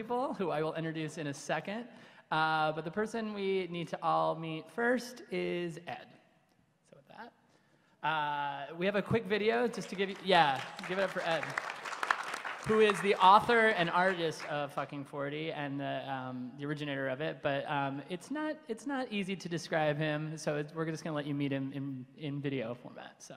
people who I will introduce in a second. But the person we need to all meet first is Ed. So with that, we have a quick video just to give you, give it up for Ed, who is the author and artist of Fucking 40 and the originator of it. But it's not easy to describe him, so we're just gonna let you meet him in video format. So.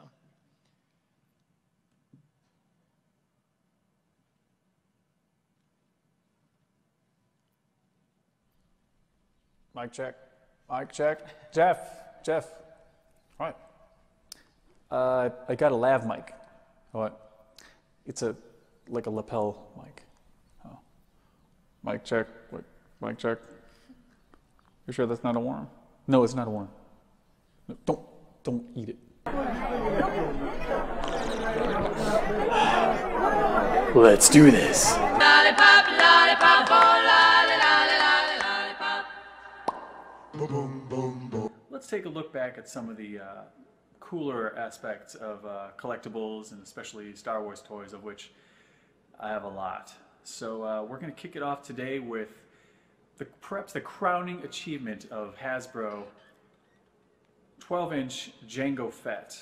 Mic check. Mic check. Jeff. All right. I got a lav mic. What? It's like a lapel mic. Oh. Mic check. What? Mic check. You sure that's not a worm? No, it's not a worm. No, don't eat it. Let's do this. Lollipop, lollipop, oh, Let's take a look back at some of the cooler aspects of collectibles and especially Star Wars toys, of which I have a lot. So we're going to kick it off today with perhaps the crowning achievement of Hasbro, 12-inch Jango Fett.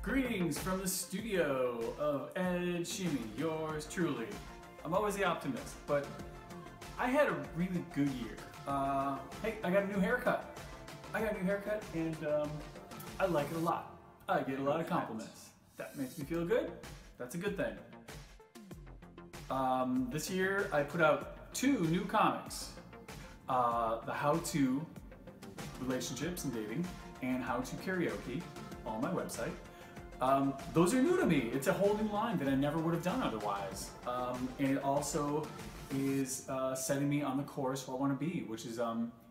Greetings from the studio of Ed Siemienkowicz, yours truly. I'm always the optimist, but I had a really good year. Hey, I got a new haircut. And I like it a lot. I get a lot of compliments. That makes me feel good. That's a good thing. This year I put out 2 new comics. The How-To Relationships and Dating and How-To Karaoke on my website. Those are new to me. It's a whole new line that I never would have done otherwise. And it also is setting me on the course where I want to be, which is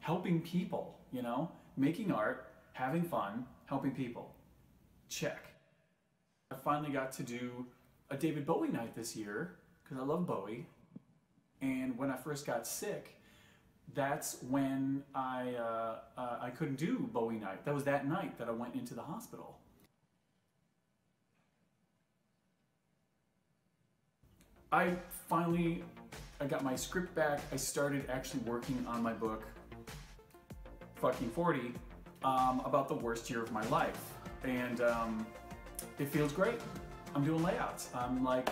helping people, you know? Making art, having fun, helping people. Check. I finally got to do a David Bowie night this year, because I love Bowie. And when I first got sick, that's when I couldn't do Bowie night. That was that night that I went into the hospital. I got my script back. I started actually working on my book, Fucking 40, about the worst year of my life. And it feels great. I'm doing layouts. I'm like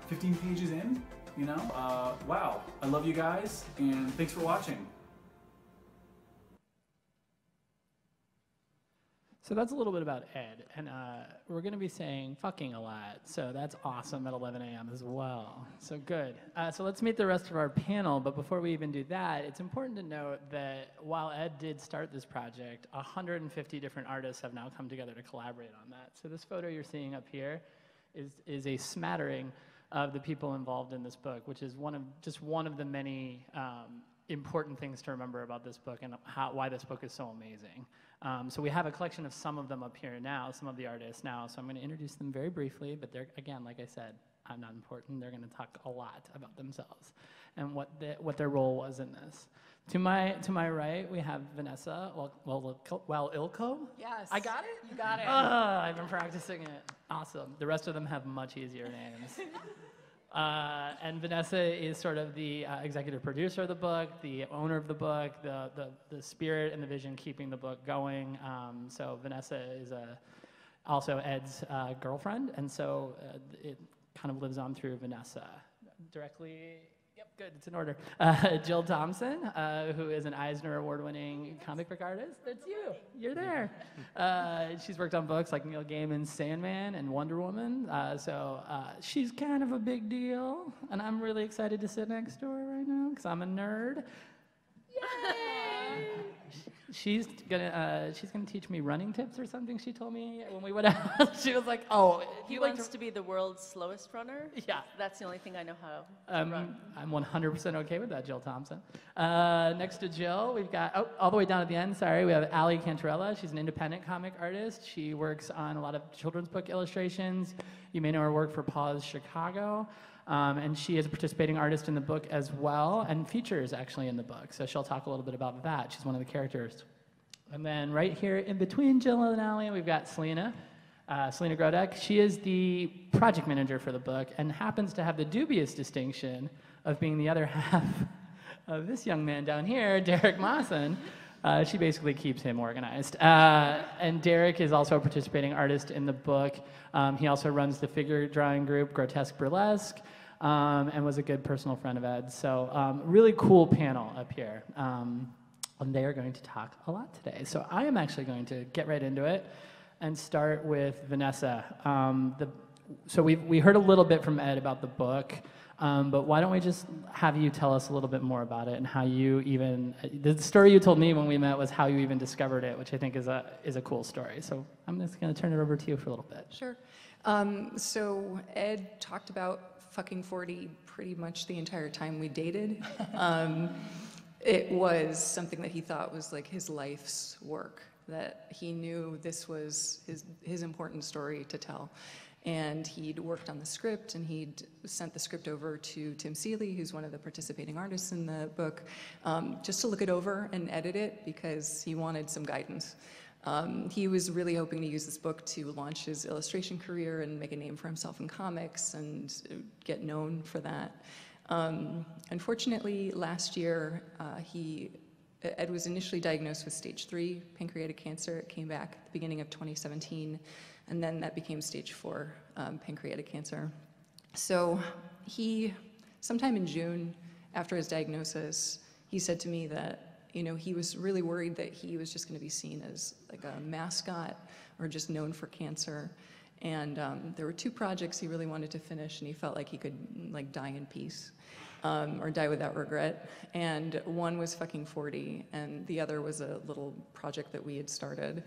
15 pages in, you know? Wow, I love you guys, and thanks for watching. So that's a little bit about Ed, and we're going to be saying fucking a lot, so that's awesome at 11 a.m. as well. So good. So let's meet the rest of our panel, but before we even do that, it's important to note that while Ed did start this project, 150 different artists have now come together to collaborate on that. So this photo you're seeing up here is a smattering of the people involved in this book, which is just one of the many important things to remember about this book and why this book is so amazing. So we have a collection of some of them up here now, some of the artists now, so I'm going to introduce them very briefly, but they're, again, like I said, I'm not important. They're going to talk a lot about themselves and what their role was in this. To my right, we have Vanessa Ilko. Yes. I got it? You got it. I've been practicing it. Awesome. The rest of them have much easier names. And Vanessa is sort of the executive producer of the book, the owner of the book, the spirit and the vision keeping the book going. So Vanessa is also Ed's girlfriend, and so it kind of lives on through Vanessa. Directly, yep, good, it's in order. Jill Thomson, who is an Eisner Award-winning comic book artist. That's you, you're there. She's worked on books like Neil Gaiman's Sandman and Wonder Woman, so she's kind of a big deal, and I'm really excited to sit next to her right now, because I'm a nerd. Yay! She's gonna teach me running tips or something. She told me when we went out. She was like, "Oh, he wants to be the world's slowest runner." Yeah, that's the only thing I know how to run. I'm 100% okay with that, Jill Thomson. Next to Jill, we've got all the way down at the end. Sorry, we have Cantarella. She's an independent comic artist. She works on a lot of children's book illustrations. You may know her work for Paws Chicago. And she is a participating artist in the book as well, and features actually in the book. So she'll talk a little bit about that. She's one of the characters. And then right here in between Jill and Allie, we've got Selena. Selena Grodek. She is the project manager for the book and happens to have the dubious distinction of being the other half of this young man down here, Derek Mawson. She basically keeps him organized. And Derek is also a participating artist in the book. He also runs the figure drawing group, Grotesque Burlesque, and was a good personal friend of Ed's. So really cool panel up here. And they are going to talk a lot today. So I am actually going to get right into it and start with Vanessa. So we heard a little bit from Ed about the book, but why don't we just have you tell us a little bit more about it and how you even, the story you told me when we met was how you even discovered it, which I think is a cool story. So I'm just gonna turn it over to you for a little bit. Sure. So Ed talked about fucking 40 pretty much the entire time we dated. It was something that he thought was like his life's work, that he knew this was his important story to tell. And he'd worked on the script, and he'd sent the script over to Tim Seeley, who's one of the participating artists in the book, just to look it over and edit it because he wanted some guidance. He was really hoping to use this book to launch his illustration career and make a name for himself in comics and get known for that. Unfortunately, last year, Ed was initially diagnosed with stage 3 pancreatic cancer. It came back at the beginning of 2017, and then that became stage 4 pancreatic cancer. So sometime in June, after his diagnosis, he said to me that, he was really worried that he was just gonna be seen as like a mascot or just known for cancer. And there were 2 projects he really wanted to finish, and he felt like he could like die in peace. Or die without regret. And one was fucking 40, and the other was a little project that we had started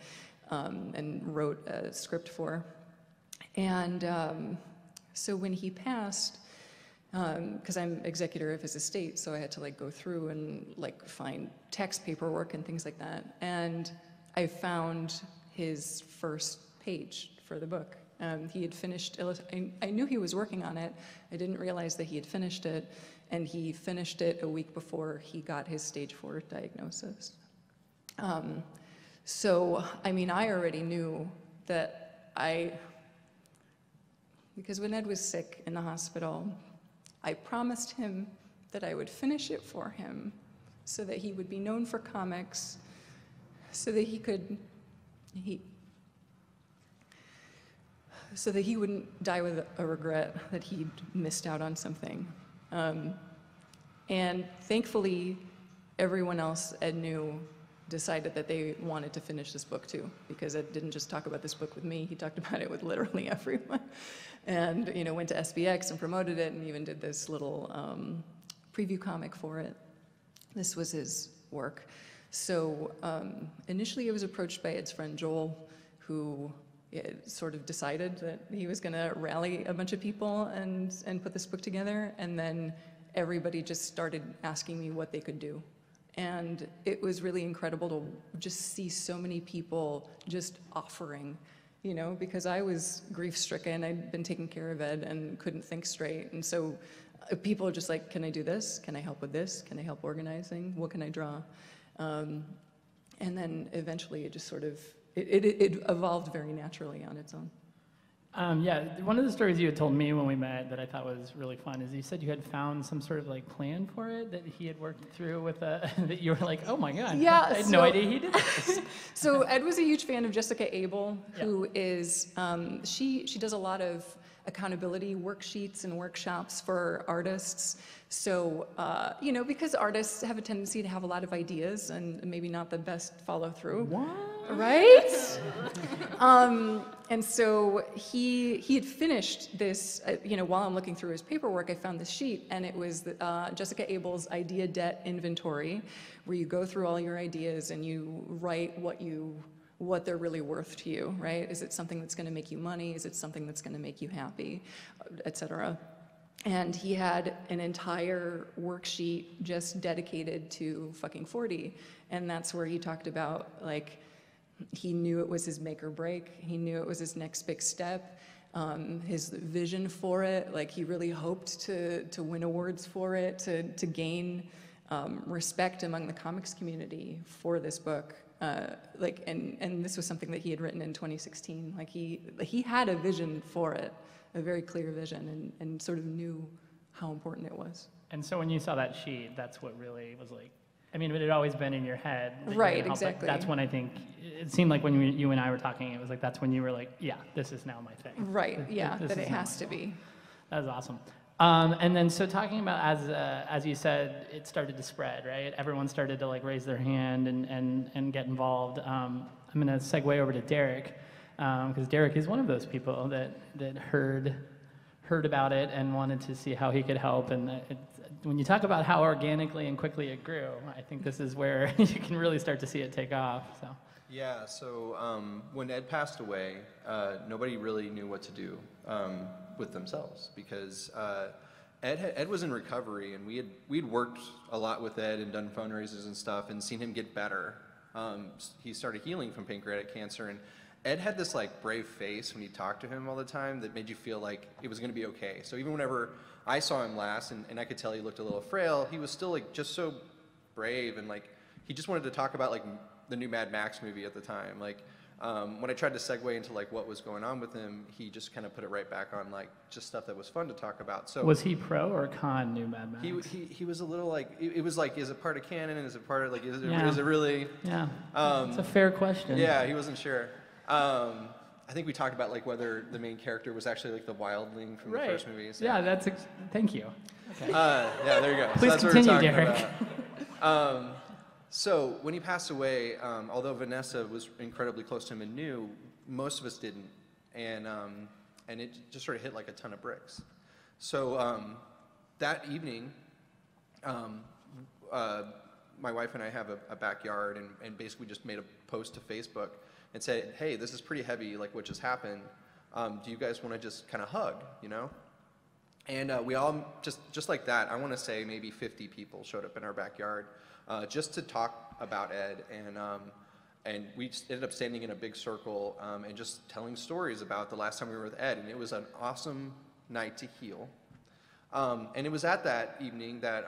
and wrote a script for. And so when he passed, because I'm executor of his estate, so I had to like go through and like find tax paperwork and things like that. And I found his first page for the book. He had finished, I knew he was working on it. I didn't realize that he had finished it. And he finished it a week before he got his stage 4 diagnosis. So, I mean, I already knew that because when Ed was sick in the hospital, I promised him that I would finish it for him so that he would be known for comics, so that he wouldn't die with a regret that he'd missed out on something. And thankfully, everyone else Ed knew decided that they wanted to finish this book too, because Ed didn't just talk about this book with me, he talked about it with literally everyone. And went to SBX and promoted it and even did this little preview comic for it. This was his work. So initially I was approached by Ed's friend Joel, who sort of decided that he was going to rally a bunch of people and put this book together, and then everybody just started asking me what they could do. And it was really incredible to just see so many people just offering, because I was grief-stricken. I'd been taking care of Ed and couldn't think straight. And so people are just like, can I do this? Can I help with this? Can I help organizing? What can I draw? And then eventually it just sort of, it evolved very naturally on its own. Yeah, one of the stories you had told me when we met that I thought was really fun is you said you had found some sort of like plan for it that he had worked through with that you were like, oh my God, yeah, I had no idea he did this. So Ed was a huge fan of Jessica Abel, who is, she does a lot of accountability worksheets and workshops for artists. So, because artists have a tendency to have a lot of ideas and maybe not the best follow through. What? Right? And so he had finished this, while I'm looking through his paperwork, I found this sheet, and it was Jessica Abel's idea debt inventory, where you go through all your ideas and you write what they're really worth to you, right? Is it something that's going to make you money? Is it something that's going to make you happy, et cetera? And he had an entire worksheet just dedicated to fucking 40. And that's where he talked about, like, he knew it was his make or break. He knew it was his next big step. His vision for it, like, he really hoped to win awards for it, to gain respect among the comics community for this book. and this was something that he had written in 2016. Like he had a vision for it, a very clear vision, and sort of knew how important it was. And so when you saw that sheet, that's what really was like, I mean, it had always been in your head. Right, exactly. That's when I think, it seemed like when you and I were talking, it was like, that's when you were like, yeah, this is now my thing. Right, yeah, that it has to be. That was awesome. And then, so talking about, as you said, it started to spread, right? Everyone started to like raise their hand and get involved. I'm gonna segue over to Derek, because Derek is one of those people that heard about it and wanted to see how he could help. And when you talk about how organically and quickly it grew, I think this is where you can really start to see it take off. So. Yeah, so when Ed passed away, nobody really knew what to do with themselves, because Ed was in recovery, and we'd worked a lot with Ed and done fundraisers and stuff and seen him get better. He started healing from pancreatic cancer, and Ed had this like brave face when you talked to him all the time that made you feel like it was going to be okay. So even whenever I saw him last, and I could tell he looked a little frail, he was still like just so brave, and like he just wanted to talk about like the new Mad Max movie at the time. Like when I tried to segue into like what was going on with him, he just kind of put it right back on like just stuff that was fun to talk about. So was he pro or con new Mad Max? He was a little like, it was like, is it part of canon? Is it part of like, is it really? Yeah, it's a fair question. Yeah, he wasn't sure. I think we talked about like whether the main character was actually like the wildling from the first movie. So. Yeah, thank you. Okay. Yeah, there you go. Please so continue, Derek. So when he passed away, although Vanessa was incredibly close to him and knew, most of us didn't, and it just sort of hit like a ton of bricks. So that evening, my wife and I have a backyard, and basically just made a post to Facebook and said, hey, this is pretty heavy, like what just happened. Do you guys want to just kind of hug, you know? And we all, just like that, I want to say maybe 50 people showed up in our backyard just to talk about Ed. And we just ended up standing in a big circle and just telling stories about the last time we were with Ed. And it was an awesome night to heal. And it was at that evening that,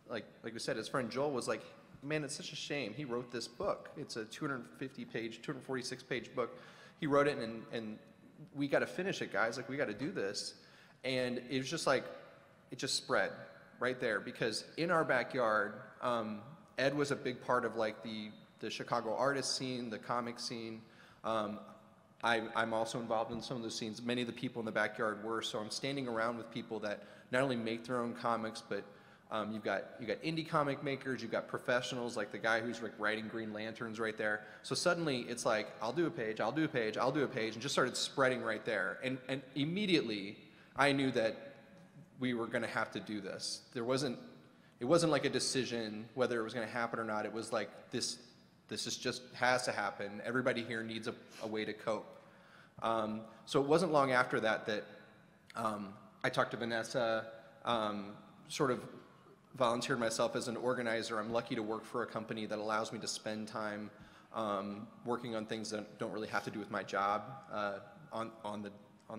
like we said, his friend Joel was like, man, it's such a shame. He wrote this book. It's a 246-page book. He wrote it, and we got to finish it, guys. Like, we got to do this. And it was just like, it just spread right there, because in our backyard, Ed was a big part of like the Chicago artist scene, the comic scene. I'm also involved in some of those scenes. Many of the people in the backyard were, so I'm standing around with people that not only make their own comics, but you've got indie comic makers, you've got professionals, like the guy who's like writing Green Lanterns right there. So suddenly it's like, I'll do a page, I'll do a page, I'll do a page, and just started spreading right there. And immediately I knew that we were gonna have to do this. It wasn't like a decision whether it was gonna happen or not. It was like, this is just has to happen. Everybody here needs a way to cope. So it wasn't long after that I talked to Vanessa, sort of volunteered myself as an organizer. I'm lucky to work for a company that allows me to spend time working on things that don't really have to do with my job on the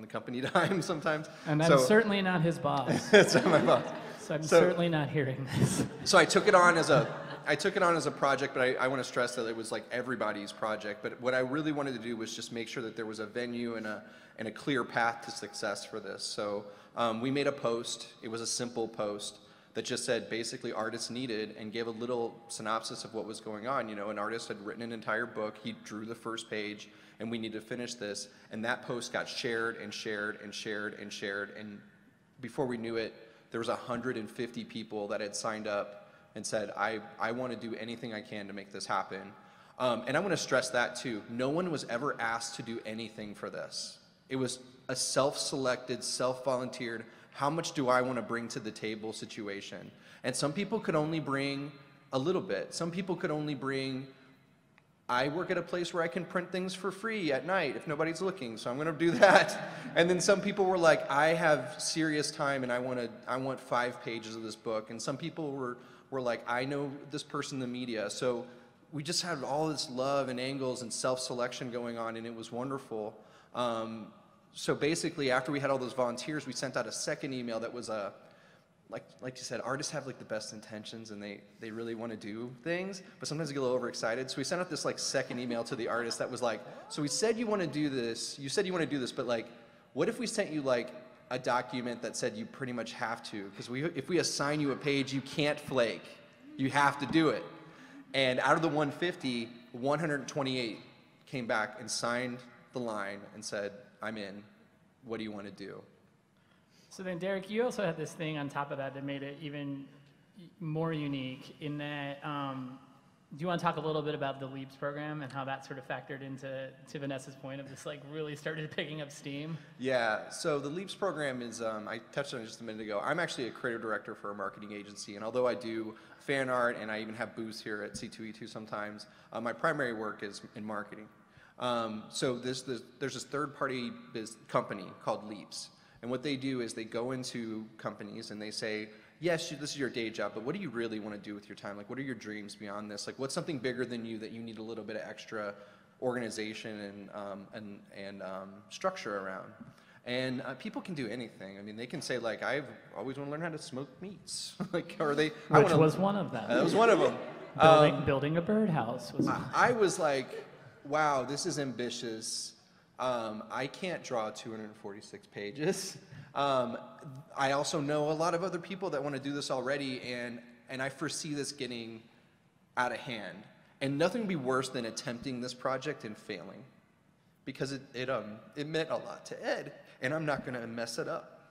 company time sometimes. And I'm certainly not his boss. It's not my boss. So I'm certainly not hearing this. So I took it on as a project, but I want to stress that it was like everybody's project. But what I really wanted to do was just make sure that there was a venue and a clear path to success for this. So we made a post. It was a simple post that just said basically artists needed, and gave a little synopsis of what was going on. You know, an artist had written an entire book, he drew the first page, and we need to finish this. And that post got shared and shared and shared and shared, and before we knew it, there was 150 people that had signed up and said, I want to do anything I can to make this happen. And I want to stress that too. No one was ever asked to do anything for this. It was a self-selected, self-volunteered, how much do I want to bring to the table situation? And some people could only bring a little bit. Some people could only bring, I work at a place where I can print things for free at night if nobody's looking, so I'm going to do that. And then some people were like, I have serious time and I want 5 pages of this book. And some people were like, I know this person in the media. So we just had all this love and angles and self-selection going on, and it was wonderful. So basically, after we had all those volunteers, we sent out a second email that was like you said, artists have like the best intentions and they really want to do things, but sometimes they get a little overexcited. So we sent out this like second email to the artist that was like, so we said you want to do this, but like, what if we sent you like a document that said you pretty much have to? Because if we assign you a page, you can't flake. You have to do it. And out of the 150, 128 came back and signed the line and said, I'm in. What do you want to do? So then, Derek, you also had this thing on top of that that made it even more unique in that, do you want to talk a little bit about the LEAPS program and how that sort of factored into Vanessa's point of this, like, really started picking up steam? Yeah, so the LEAPS program is, I touched on it just a minute ago. I'm actually a creative director for a marketing agency, and although I do fan art and I even have booths here at C2E2 sometimes, my primary work is in marketing. So there's this third-party company called LEAPS. And what they do is they go into companies and they say, yes, this is your day job, but what do you really want to do with your time? Like, what are your dreams beyond this? Like, what's something bigger than you that you need a little bit of extra organization and structure around? And people can do anything. I mean, they can say, like, I've always want to learn how to smoke meats. Like, or they... Which was one of them. That was one of them. Building a birdhouse. I was like, wow, this is ambitious. I can't draw 246 pages. I also know a lot of other people that want to do this already, and I foresee this getting out of hand. And nothing would be worse than attempting this project and failing, because it meant a lot to Ed, and I'm not going to mess it up.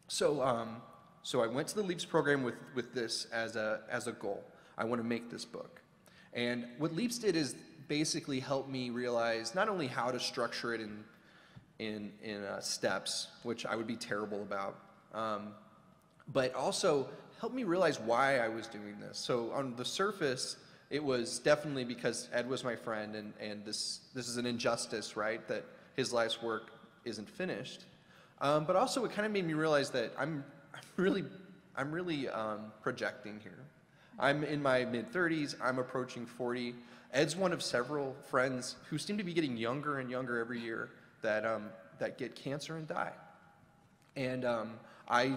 So I went to the LEAPS program with this as a goal. I want to make this book. And what LEAPS did is basically help me realize not only how to structure it in steps, which I would be terrible about, but also help me realize why I was doing this. So on the surface, it was definitely because Ed was my friend, and this is an injustice, right? That his life's work isn't finished. But also, it kind of made me realize that I'm really projecting here. I'm in my mid-30s. I'm approaching 40. Ed's one of several friends who seem to be getting younger and younger every year that get cancer and die. And I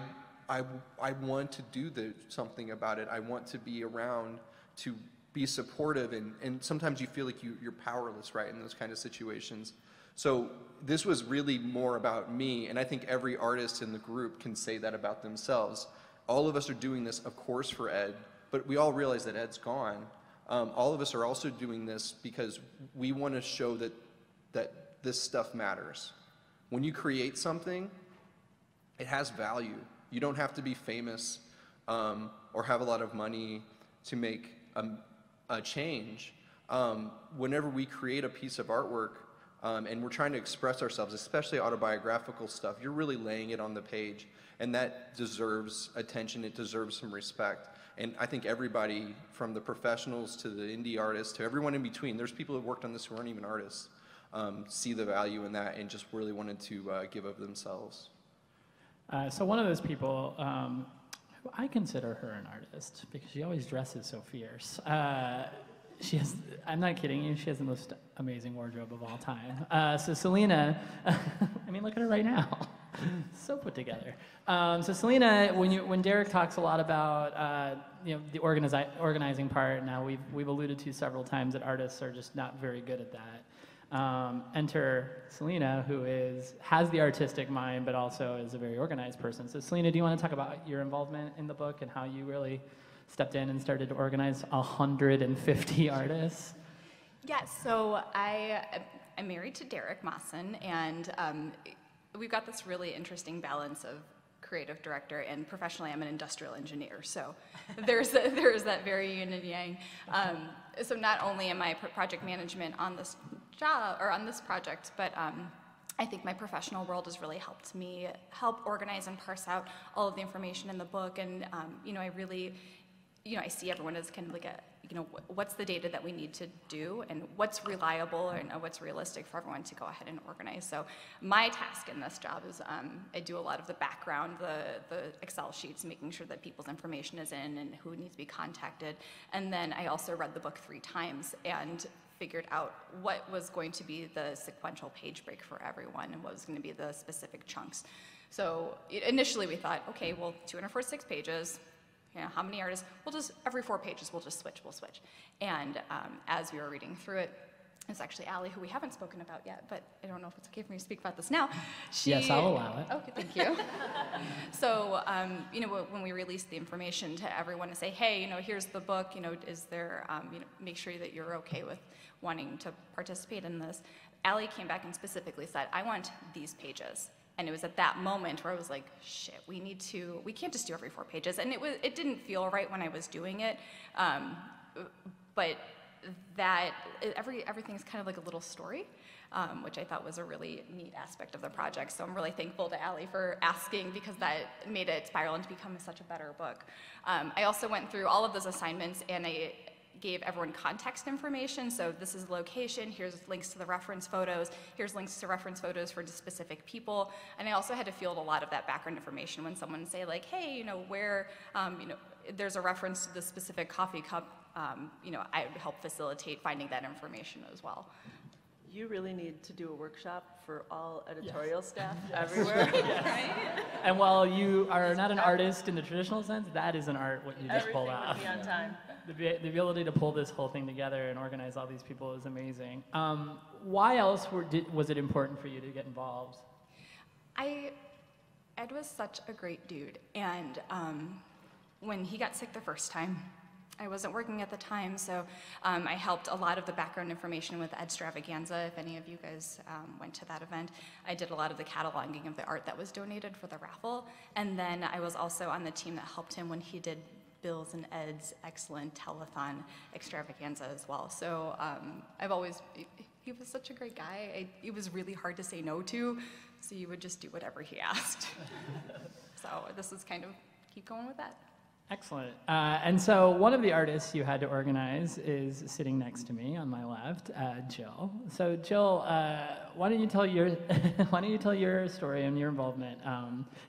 want to do something about it. I want to be around to be supportive, and sometimes you feel like you're powerless, right, in those kind of situations. So this was really more about me, and I think every artist in the group can say that about themselves. All of us are doing this, of course, for Ed, but we all realize that Ed's gone. All of us are also doing this because we want to show that this stuff matters. When you create something, it has value. You don't have to be famous or have a lot of money to make a change. Whenever we create a piece of artwork and we're trying to express ourselves, especially autobiographical stuff, you're really laying it on the page, and that deserves attention. It deserves some respect. And I think everybody, from the professionals to the indie artists to everyone in between, there's people who worked on this who aren't even artists, see the value in that and just really wanted to give of themselves. So one of those people, who I consider her an artist because she always dresses so fierce. She has, I'm not kidding you, she has the most amazing wardrobe of all time. So Selena, I mean, look at her right now. So put together. So Selena, when Derek talks a lot about the organizing part, now we've alluded to several times that artists are just not very good at that. Enter Selena, who has the artistic mind, but also is a very organized person. So Selena, do you want to talk about your involvement in the book and how you really stepped in and started to organize 150 artists? Yes, so I'm married to Derek Mawson, and we've got this really interesting balance of creative director, and professionally I'm an industrial engineer, so there's that very yin and yang. So not only am I project management on this job or on this project, but I think my professional world has really helped me help organize and parse out all of the information in the book, and I really, I see everyone as kind of like what's the data that we need to do and what's reliable and what's realistic for everyone to go ahead and organize. So my task in this job is I do a lot of the background, the Excel sheets, making sure that people's information is in and who needs to be contacted. And then I also read the book 3 times, and figured out what was going to be the sequential page break for everyone and what was going to be the specific chunks. So initially we thought, okay, well, 246 pages, you know, how many artists? We'll just, every 4 pages, we'll switch. And as we were reading through it, it's actually Allie, who we haven't spoken about yet, but I don't know if it's okay for me to speak about this now. Yes, I'll allow it. Okay, thank you. So, you know, when we released the information to everyone to say, hey, you know, here's the book, you know, is there, you know, make sure that you're okay with wanting to participate in this. Allie came back and specifically said, I want these pages. And it was at that moment where I was like, shit, we can't just do every 4 pages. And it didn't feel right when I was doing it, but that everything's kind of like a little story, which I thought was a really neat aspect of the project. So I'm really thankful to Allie for asking, because that made it spiral into becoming such a better book. I also went through all of those assignments and I gave everyone context information. So this is the location, here's links to the reference photos, here's links to reference photos for specific people. And I also had to field a lot of that background information when someone say like, hey, you know, where, you know, there's a reference to the specific coffee cup, you know, I would help facilitate finding that information as well. You really need to do a workshop for all editorial staff everywhere. Right? And while you are not an artist in the traditional sense, that is an art, what you just pulled off. Everything would be on time. The ability to pull this whole thing together and organize all these people is amazing. Why else was it important for you to get involved? Ed was such a great dude, and when he got sick the first time, I wasn't working at the time, so I helped a lot of the background information with Edstravaganza, if any of you guys went to that event. I did a lot of the cataloging of the art that was donated for the raffle, and then I was also on the team that helped him when he did Bill's and Ed's excellent telethon extravaganza as well. So he was such a great guy. He was really hard to say no to, so you would just do whatever he asked. So this is kind of, keep going with that. Excellent. And so one of the artists you had to organize is sitting next to me on my left, Jill. So Jill, why don't you tell your story and your involvement?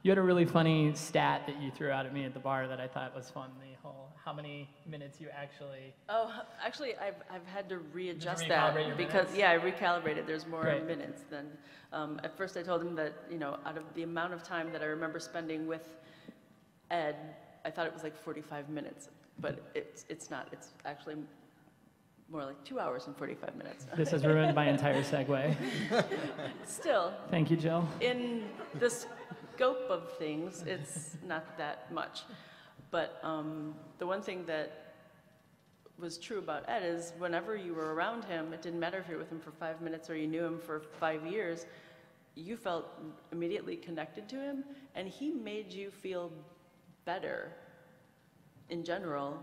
You had a really funny stat that you threw out at me at the bar that I thought was fun. The whole how many minutes you actually. Oh, actually, I've had to readjust Did you that recalibrate your because minutes? yeah, I recalibrated. There's more Great. minutes than. At first, I told him that, you know, out of the amount of time that I remember spending with Ed, I thought it was like 45 minutes, but it's not. It's actually more like 2 hours and 45 minutes. This has ruined my entire segue. Still, Thank you, Jill. in the scope of things, it's not that much. But the one thing that was true about Ed is whenever you were around him, it didn't matter if you were with him for 5 minutes or you knew him for 5 years, you felt immediately connected to him, and he made you feel better in general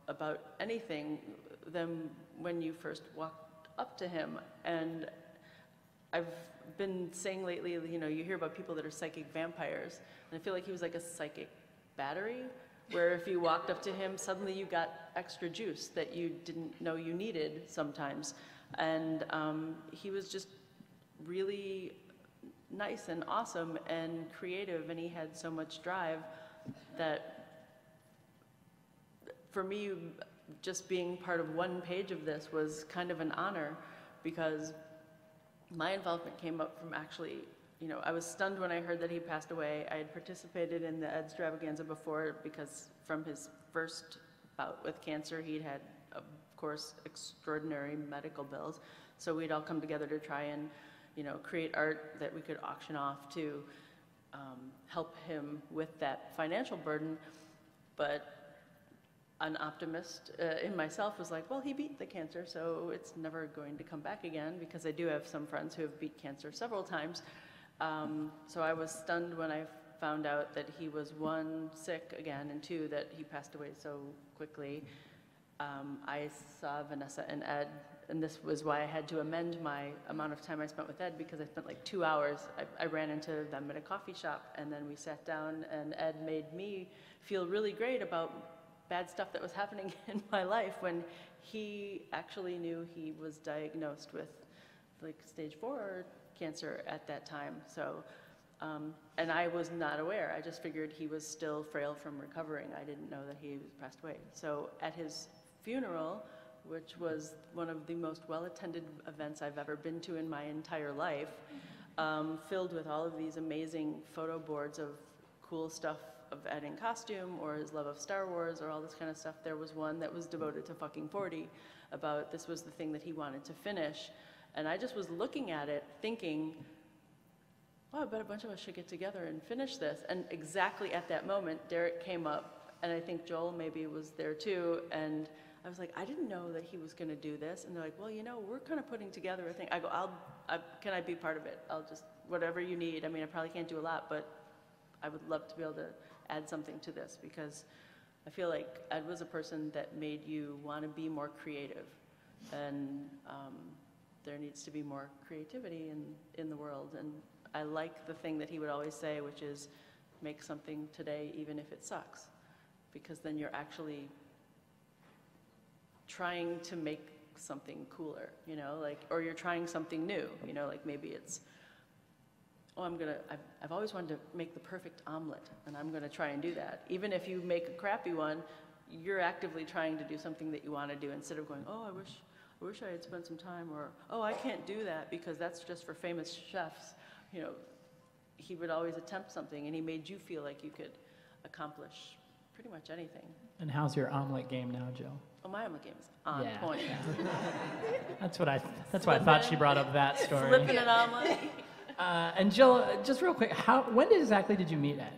about anything than when you first walked up to him. And I've been saying lately, you know, you hear about people that are psychic vampires, and I feel like he was like a psychic battery, where if you walked up to him, suddenly you got extra juice that you didn't know you needed sometimes. And he was just really nice and awesome and creative, and he had so much drive that for me, just being part of one page of this was kind of an honor, because my involvement came up from actually, you know, I was stunned when I heard that he passed away. I had participated in the Edstravaganza before because from his first bout with cancer, he'd had, of course, extraordinary medical bills. So we'd all come together to try and, you know, create art that we could auction off to help him with that financial burden. But an optimist in myself was like, well, he beat the cancer, so it's never going to come back again, because I do have some friends who have beat cancer several times. So I was stunned when I found out that he was, 1, sick again, and 2, that he passed away so quickly. I saw Vanessa and Ed, and this was why I had to amend my amount of time I spent with Ed, because I spent like 2 hours. I ran into them at a coffee shop, and then we sat down, and Ed made me feel really great about bad stuff that was happening in my life when he actually knew he was diagnosed with like stage 4 cancer at that time. So, and I was not aware. I just figured he was still frail from recovering. I didn't know that he passed away. So at his funeral, which was one of the most well-attended events I've ever been to in my entire life, filled with all of these amazing photo boards of cool stuff of Ed in costume or his love of Star Wars or all this kind of stuff. There was one that was devoted to fucking 40, about this was the thing that he wanted to finish. And I just was looking at it thinking, oh, I bet a bunch of us should get together and finish this. And exactly at that moment, Derek came up, and I think Joel maybe was there too, and I was like, I didn't know that he was going to do this. And they're like, well, you know, we're kind of putting together a thing. I go, can I be part of it? I'll just, whatever you need. I mean, I probably can't do a lot, but I would love to be able to add something to this, because I feel like Ed was a person that made you want to be more creative. And there needs to be more creativity in the world. And I like the thing that he would always say, which is, make something today even if it sucks. Because then you're actually trying to make something cooler, you know, like, or you're trying something new, you know, like maybe it's, oh, I've always wanted to make the perfect omelet, and I'm gonna try and do that. Even if you make a crappy one, you're actively trying to do something that you want to do, instead of going, oh, I wish I had spent some time, or, oh, I can't do that because that's just for famous chefs. You know, he would always attempt something, and he made you feel like you could accomplish pretty much anything. And how's your omelet game now, Jill? Oh, my omelet game is on point. That's why I thought she brought up that story. Flipping an omelet. And Jill, just real quick, when exactly did you meet Ed?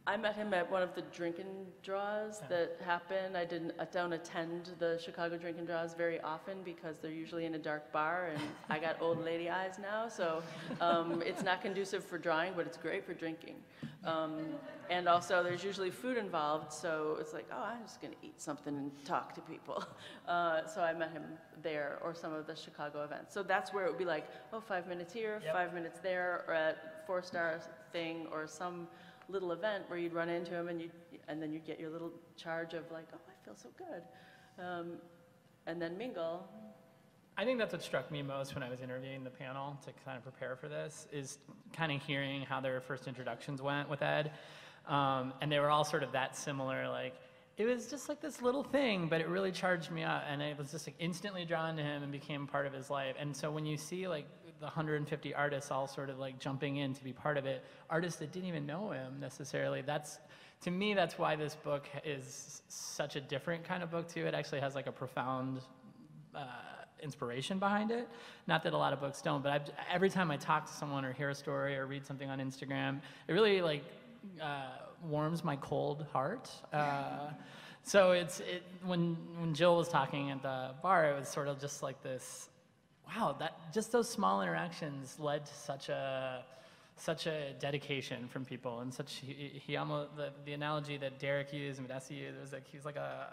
I met him at one of the drinking draws that happen. I don't attend the Chicago drinking draws very often because they're usually in a dark bar, and I got old lady eyes now, so it's not conducive for drawing, but it's great for drinking. And also, there's usually food involved, so it's like, oh, I'm just going to eat something and talk to people. So I met him there, or some of the Chicago events. So that's where it would be like, oh, 5 minutes here, 5 minutes there, or at 4-star thing, or some little event where you'd run into him, and then you'd get your little charge of like, oh, I feel so good, and then mingle. I think that's what struck me most when I was interviewing the panel to kind of prepare for this, is kind of hearing how their first introductions went with Ed. And they were all sort of that similar, like, it was just like this little thing, but it really charged me up, and I was just like instantly drawn to him and became part of his life. And so when you see like the 150 artists all sort of like jumping in to be part of it, artists that didn't even know him necessarily, to me, that's why this book is such a different kind of book too. It actually has like a profound inspiration behind it. Not that a lot of books don't, but every time I talk to someone or hear a story or read something on Instagram, it really like warms my cold heart. So when Jill was talking at the bar, it was sort of just like this, wow, just those small interactions led to such a dedication from people, and he almost, the analogy that Derek used and Vanessa used, was like he's like a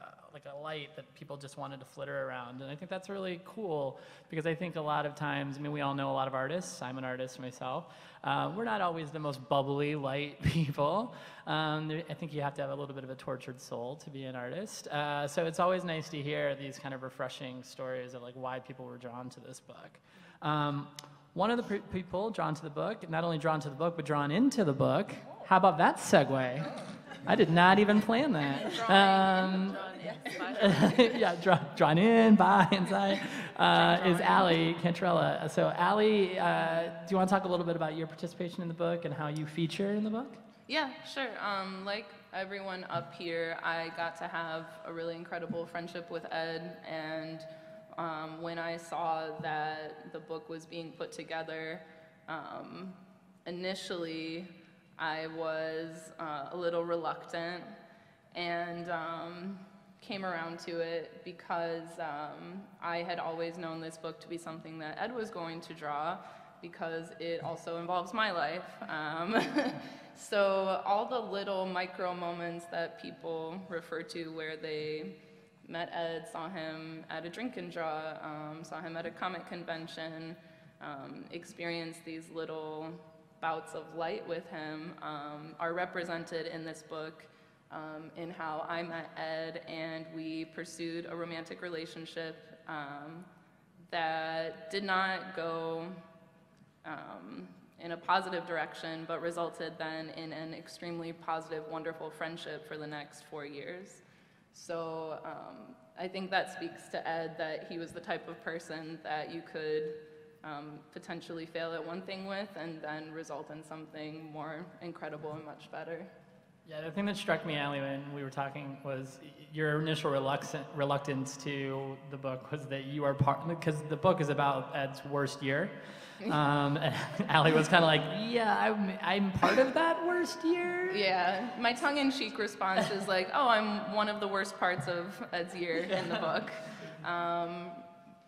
light that people just wanted to flitter around. And I think that's really cool, because I think a lot of times, I mean, we all know a lot of artists. I'm an artist myself. We're not always the most bubbly, light people. I think you have to have a little bit of a tortured soul to be an artist. So it's always nice to hear these kind of refreshing stories of like why people were drawn to this book. One of the people drawn to the book, not only drawn to the book, but drawn into the book. How about that segue? I did not even plan that. Drawn in, by, inside, is Allie Cantarella. So Allie, do you want to talk a little bit about your participation in the book and how you feature in the book? Yeah, sure. Like everyone up here, I got to have a really incredible friendship with Ed, and when I saw that the book was being put together, initially I was a little reluctant, and came around to it because I had always known this book to be something that Ed was going to draw, because it also involves my life. So all the little micro moments that people refer to where they met Ed, saw him at a drink and draw, saw him at a comic convention, experienced these little bouts of light with him, are represented in this book, in how I met Ed and we pursued a romantic relationship that did not go in a positive direction, but resulted then in an extremely positive, wonderful friendship for the next 4 years. So I think that speaks to Ed, that he was the type of person that you could potentially fail at one thing with and then result in something more incredible and much better. Yeah, the thing that struck me, Allie, when we were talking was your initial reluctance to the book was that you are part, because the book is about Ed's worst year. And Allie was kind of like, yeah, I'm part of that worst year. Yeah, my tongue-in-cheek response is like, oh, I'm one of the worst parts of Ed's year in the book.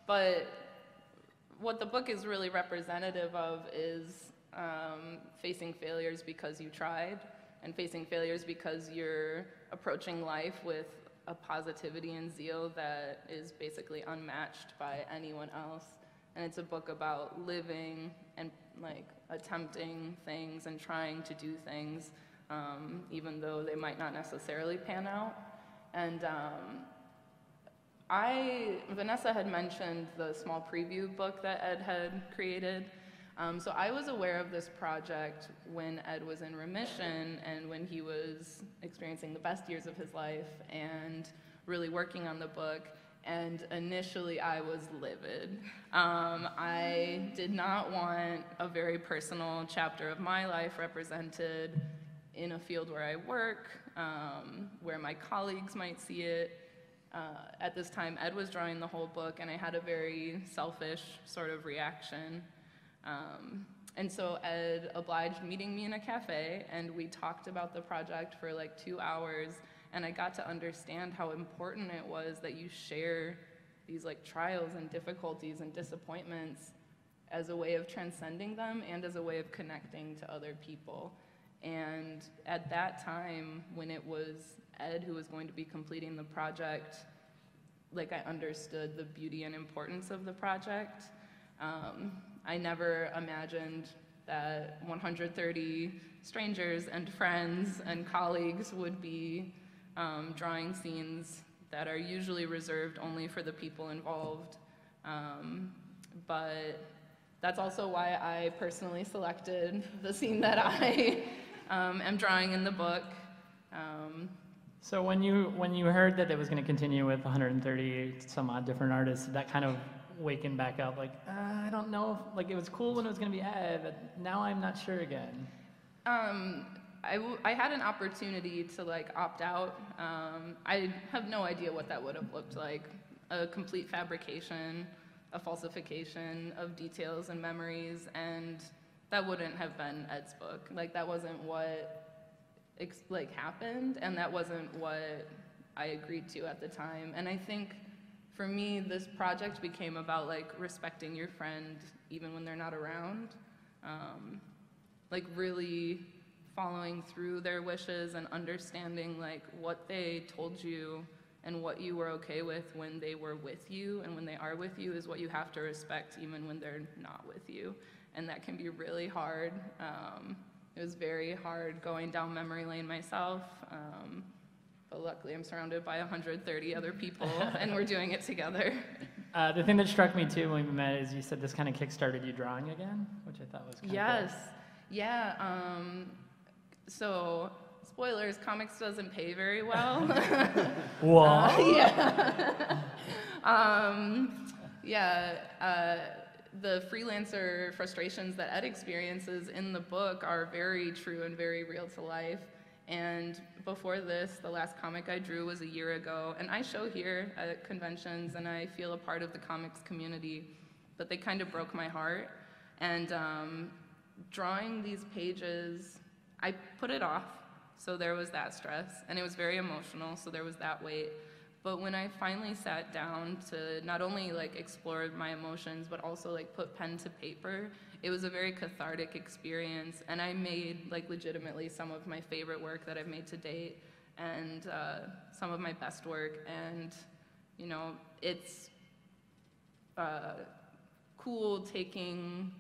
But what the book is really representative of is facing failures because you tried, and facing failures because you're approaching life with a positivity and zeal that is basically unmatched by anyone else. And it's a book about living and like attempting things and trying to do things, even though they might not necessarily pan out. And Vanessa had mentioned the small preview book that Ed had created. So I was aware of this project when Ed was in remission and when he was experiencing the best years of his life and really working on the book. And initially I was livid. I did not want a very personal chapter of my life represented in a field where I work, where my colleagues might see it. At this time, Ed was drawing the whole book, and I had a very selfish sort of reaction. And so Ed obliged meeting me in a cafe, and we talked about the project for like 2 hours, and I got to understand how important it was that you share these like trials and difficulties and disappointments as a way of transcending them and as a way of connecting to other people. And at that time, when it was Ed who was going to be completing the project, like I understood the beauty and importance of the project. I never imagined that 130 strangers and friends and colleagues would be drawing scenes that are usually reserved only for the people involved. But that's also why I personally selected the scene that I am drawing in the book. So when you heard that it was going to continue with 130 some odd different artists, that kind of waking back up, like, I don't know, like it was cool when it was going to be Ed, but now I'm not sure again. I had an opportunity to like opt out. I have no idea what that would have looked like. A complete fabrication, a falsification of details and memories, and that wouldn't have been Ed's book. Like that wasn't what happened, and that wasn't what I agreed to at the time. And I think for me, this project became about like respecting your friend even when they're not around, like really following through their wishes and understanding like what they told you and what you were okay with when they were with you, and when they are with you is what you have to respect even when they're not with you. And that can be really hard. It was very hard going down memory lane myself, but luckily I'm surrounded by 130 other people and we're doing it together. The thing that struck me too when we met is you said this kind of kickstarted you drawing again, which I thought was kind of cool. Yeah. So, spoilers, comics doesn't pay very well. The freelancer frustrations that Ed experiences in the book are very true and very real to life. And before this, the last comic I drew was a year ago, and I show here at conventions and I feel a part of the comics community, but they kind of broke my heart. And drawing these pages, I put it off, so there was that stress, and it was very emotional, so there was that weight. But when I finally sat down to not only like explore my emotions, but also like put pen to paper, it was a very cathartic experience. And I made like legitimately some of my favorite work that I've made to date, and some of my best work. And you know, it's cool taking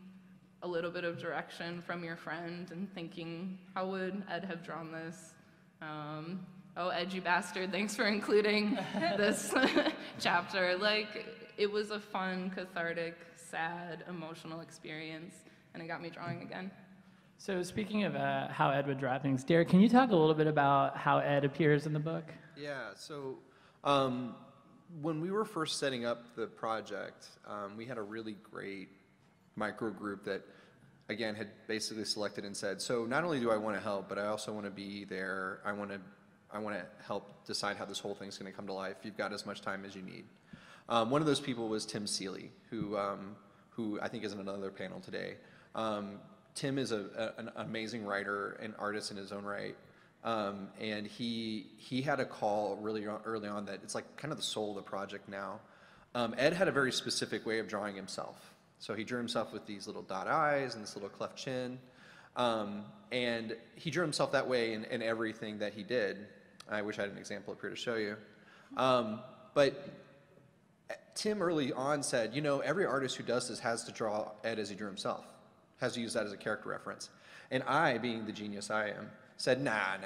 a little bit of direction from your friend and thinking, how would Ed have drawn this? Oh, Ed, you bastard, thanks for including this chapter. Like, it was a fun, cathartic, sad, emotional experience, and it got me drawing again. So speaking of how Ed would draw things, Derek, can you talk a little bit about how Ed appears in the book? Yeah, so When we were first setting up the project, we had a really great micro group that, again, had basically selected and said, so not only do I want to help, but I also want to be there. I want to help decide how this whole thing's going to come to life. You've got as much time as you need. One of those people was Tim Seeley, who I think is in another panel today. Tim is an amazing writer and artist in his own right. And he had a call really early on that it's like kind of the soul of the project now. Ed had a very specific way of drawing himself. So he drew himself with these little dot eyes and this little cleft chin. And he drew himself that way in everything that he did. I wish I had an example up here to show you. But Tim early on said, you know, every artist who does this has to draw Ed as he drew himself, has to use that as a character reference. And I, being the genius I am, said, nah,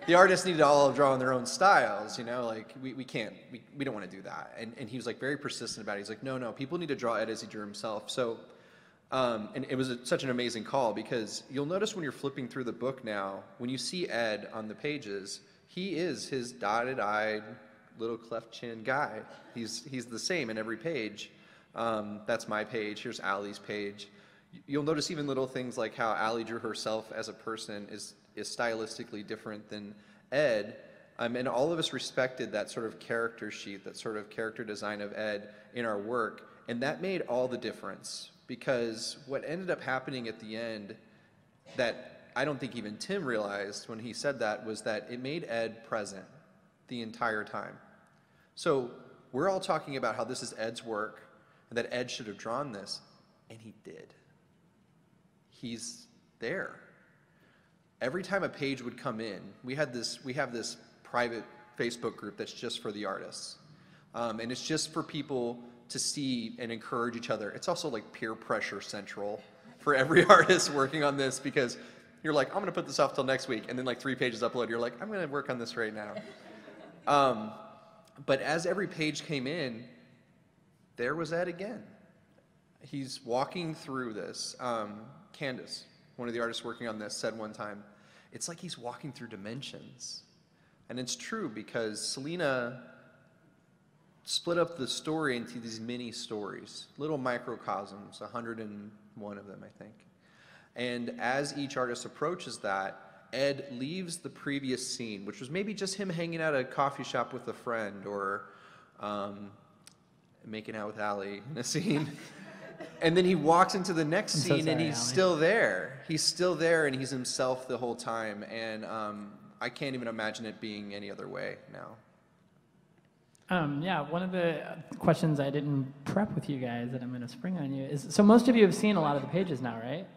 the artists need to all draw in their own styles, you know, like we can't, we don't want to do that. And he was like very persistent about it. He's like, no, people need to draw Ed as he drew himself. So, and it was such an amazing call because you'll notice when you're flipping through the book now, when you see Ed on the pages, he is his dotted-eyed little cleft chin guy. He's the same in every page. That's my page, here's Allie's page. You'll notice even little things like how Allie drew herself as a person is stylistically different than Ed. And all of us respected that sort of character sheet, that sort of character design of Ed in our work. And that made all the difference because what ended up happening at the end that I don't think even Tim realized when he said that was that it made Ed present the entire time. So we're all talking about how this is Ed's work and that Ed should have drawn this, and he did. He's there. Every time a page would come in, we have this private Facebook group that's just for the artists. And it's just for people to see and encourage each other. It's also like peer pressure central for every artist working on this because you're like, I'm gonna put this off till next week, and then like 3 pages upload, you're like, I'm gonna work on this right now. But as every page came in, there was Ed again. He's walking through this. Candace, one of the artists working on this, said one time, it's like he's walking through dimensions. And it's true because Selena split up the story into these mini stories, little microcosms, 101 of them, I think. And as each artist approaches that, Ed leaves the previous scene, which was maybe just him hanging out at a coffee shop with a friend or making out with Allie in a scene. And then he walks into the next scene and he's still there. He's still there and he's himself the whole time. And I can't even imagine it being any other way now. Yeah, one of the questions I didn't prep with you guys that I'm going to spring on you is, so most of you have seen a lot of the pages now, right?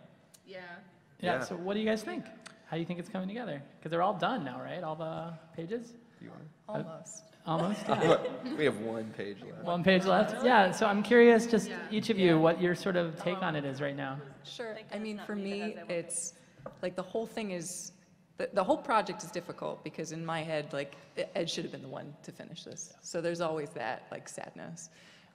Yeah, so what do you guys think? How do you think it's coming together? Because they're all done now, right? All the pages? Almost. Almost, yeah. We have 1 page left. 1 page left? Yeah, so I'm curious, just each of you, what your sort of take on it is right now. Sure. I mean, for me, it's like the whole thing is, the whole project is difficult because in my head, like, Ed should have been the one to finish this. So there's always that, like, sadness.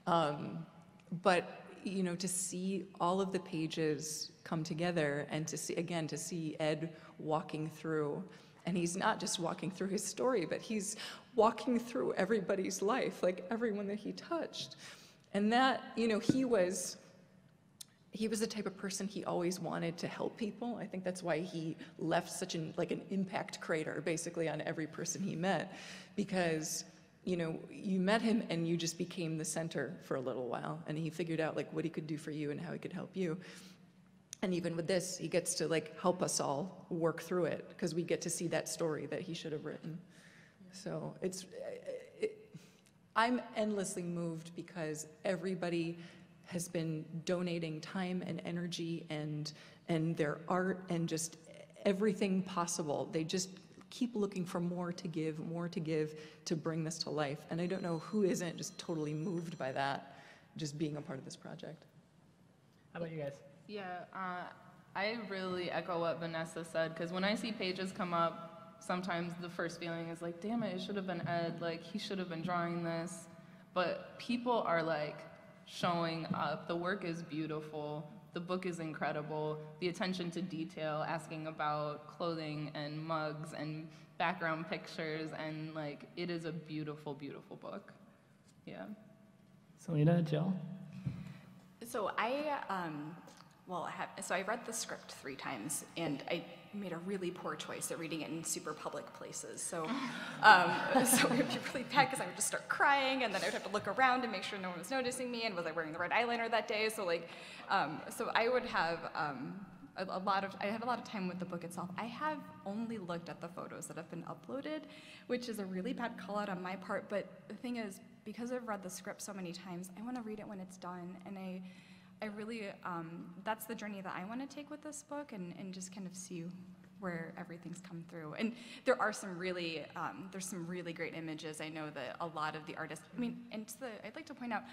But, you know, to see all of the pages come together and to see Ed walking through, and he's not just walking through his story, but he's walking through everybody's life, like everyone that he touched. And that, you know, he was the type of person he always wanted to help people. I think that's why he left such an impact crater basically on every person he met, because, you know, you met him and you just became the center for a little while, and he figured out like what he could do for you and how he could help you. And even with this, he gets to like help us all work through it because we get to see that story that he should have written. So I'm endlessly moved because everybody has been donating time and energy and their art and just everything possible. They just keep looking for more to give to bring this to life. And I don't know who isn't just totally moved by that, just being a part of this project. How about you guys? Yeah, I really echo what Vanessa said, because when I see pages come up, sometimes the first feeling is like, damn it should have been Ed, like he should have been drawing this. But people are like showing up, the work is beautiful, The book is incredible. The attention to detail, asking about clothing and mugs and background pictures, and like, it is a beautiful, beautiful book. Yeah. Selena, Jill? So I read the script 3 times, and I made a really poor choice at reading it in super public places. So, so it would be really bad because I would just start crying, and then I would have to look around and make sure no one was noticing me, and was I wearing the right eyeliner that day? So like, so I would have I had a lot of time with the book itself. I have only looked at the photos that have been uploaded, which is a really bad call out on my part. But the thing is, because I've read the script so many times, I want to read it when it's done, and I really, that's the journey that I want to take with this book, and just kind of see where everything's come through. And there are some really, there's some really great images. I know that a lot of the artists, I'd like to point out,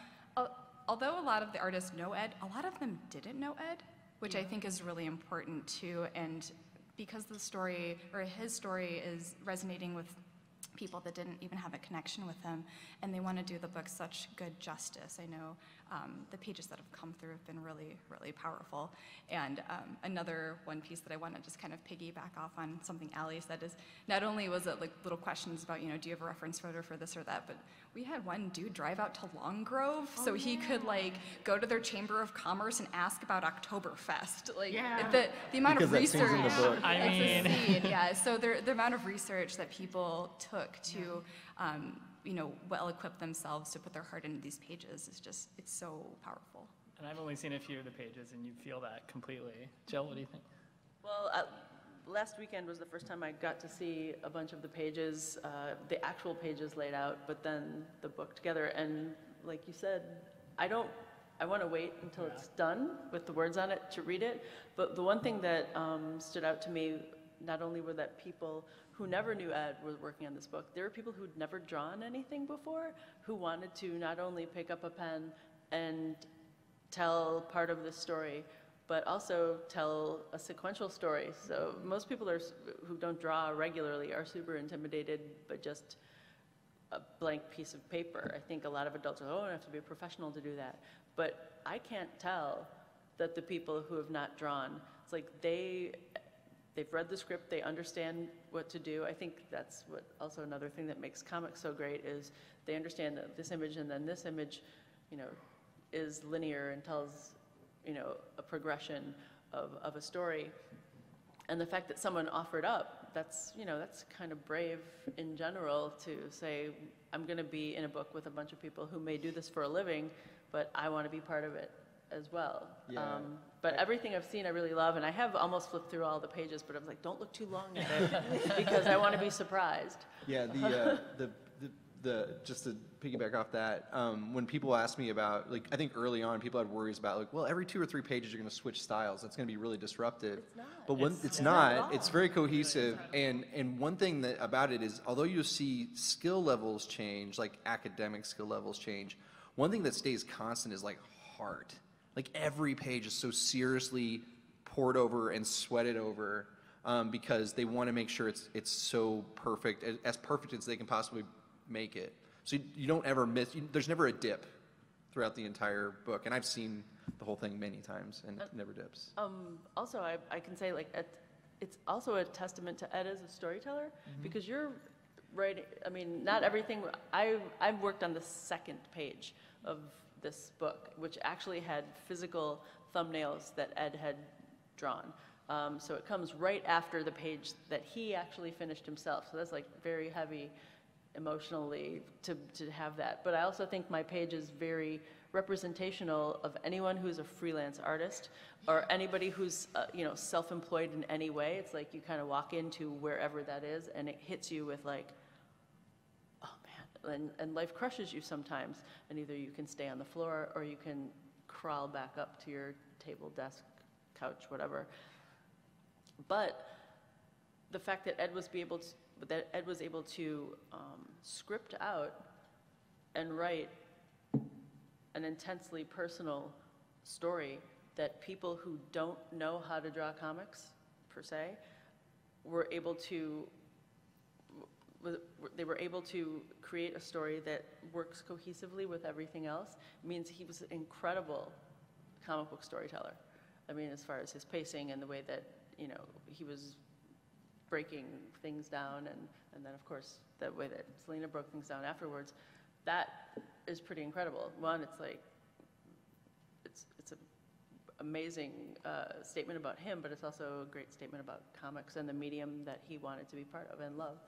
although a lot of the artists know Ed, a lot of them didn't know Ed, which I think is really important too. And because the story, or his story, is resonating with people that didn't even have a connection with him, and they want to do the book such good justice. I know the pages that have come through have been really, really powerful. And another one piece that I want to just kind of piggyback off on something Allie said is, not only was it like little questions about, do you have a reference photo for this or that, but we had one dude drive out to Long Grove so he could like go to their Chamber of Commerce and ask about Oktoberfest. Like the amount of research. Because that scene's in the book. Yeah, so the amount of research that people took to, well equip themselves to put their heart into these pages is just, it's so powerful. And I've only seen a few of the pages, and you feel that completely. Jill, what do you think? Well, last weekend was the first time I got to see a bunch of the pages, the actual pages laid out, but then the book together. And like you said, I want to wait until it's done with the words on it to read it. But the one thing that stood out to me, not only were that people who never knew Ed were working on this book, there were people who'd never drawn anything before who wanted to not only pick up a pen and tell part of the story, but also tell a sequential story. So most people who don't draw regularly are super intimidated by just a blank piece of paper. I think a lot of adults are, I have to be a professional to do that. But I can't tell that the people who have not drawn, it's like they've read the script, they understand what to do. I think that's what also another thing that makes comics so great is they understand that this image and then this image, is linear and tells, a progression of a story. And the fact that someone offered up, that's kind of brave in general to say, I'm going to be in a book with a bunch of people who may do this for a living, but I want to be part of it as well. Yeah. But everything I've seen I really love, and I have almost flipped through all the pages, but I'm like, don't look too long at it because I want to be surprised. Yeah, the just to piggyback off that, when people ask me about, like, I think early on people had worries about, like, well, every 2 or 3 pages you're going to switch styles. That's going to be really disruptive. It's not. But when it's not, it's very cohesive. And one thing about it is, although you see skill levels change, like academic skill levels change, one thing that stays constant is like heart. Like every page is so seriously poured over and sweated over because they want to make sure it's so perfect, as perfect as they can possibly make it. So you don't ever miss, there's never a dip throughout the entire book. And I've seen the whole thing many times and it never dips. Also, I can say, like, it's also a testament to Ed as a storyteller, because you're writing, not everything, I've worked on the second page of this book, which actually had physical thumbnails that Ed had drawn. So it comes right after the page that he actually finished himself. So that's like very heavy emotionally to have that. But I also think my page is very representational of anyone who's a freelance artist or anybody who's self-employed in any way. It's like you kind of walk into wherever that is and it hits you with like, and life crushes you sometimes, and either you can stay on the floor or you can crawl back up to your table, desk, couch, whatever. But the fact that Ed was able to script out and write an intensely personal story that people who don't know how to draw comics, per se, were able to create a story that works cohesively with everything else. It means he was an incredible comic book storyteller. I mean, as far as his pacing and the way that, you know, he was breaking things down, and then, of course, the way that Selena broke things down afterwards, that is pretty incredible. One, it's like, it's an amazing statement about him, but it's also a great statement about comics and the medium that he wanted to be part of and love.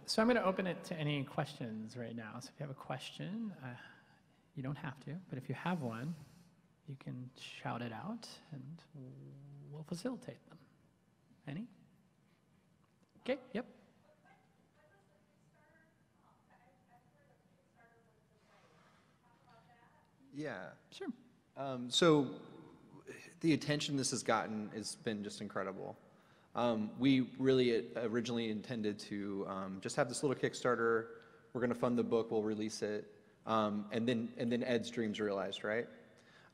So I'm going to open it to any questions right now. So if you have a question, you don't have to, but if you have one, you can shout it out and we'll facilitate them. Any? Okay, yep. Yeah. Sure. So the attention this has gotten has been just incredible. We really originally intended to just have this little Kickstarter. We're going to fund the book. We'll release it, and then Ed's dreams realized, right?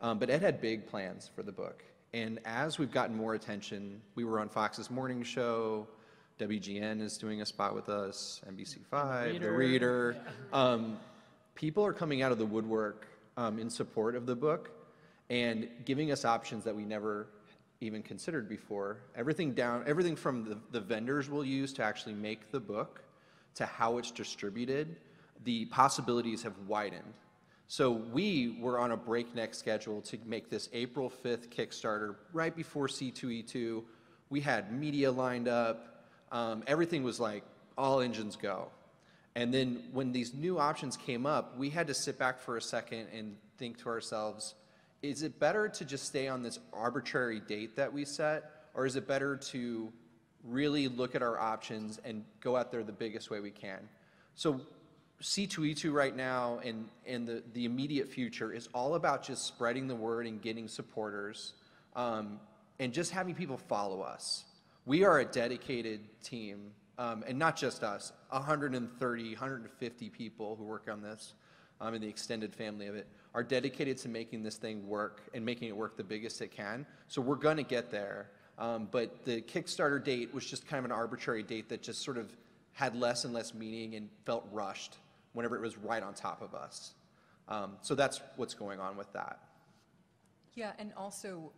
But Ed had big plans for the book, and as we've gotten more attention, we were on Fox's morning show. WGN is doing a spot with us. NBC5, The Reader. Yeah. People are coming out of the woodwork in support of the book and giving us options that we never even considered before. Everything from the vendors we'll use to actually make the book to how it's distributed, the possibilities have widened. So we were on a breakneck schedule to make this April 5th Kickstarter right before C2E2. We had media lined up. Everything was like, all engines go. And then when these new options came up, we had to sit back for a second and think to ourselves, is it better to just stay on this arbitrary date that we set, or is it better to really look at our options and go out there the biggest way we can? So C2E2 right now and the immediate future is all about just spreading the word and getting supporters and just having people follow us. We are a dedicated team, and not just us, 130, 150 people who work on this and the extended family of it are dedicated to making this thing work and making it work the biggest it can. So we're going to get there. But the Kickstarter date was just kind of an arbitrary date that just sort of had less and less meaning and felt rushed whenever it was right on top of us. So that's what's going on with that. Yeah, and also,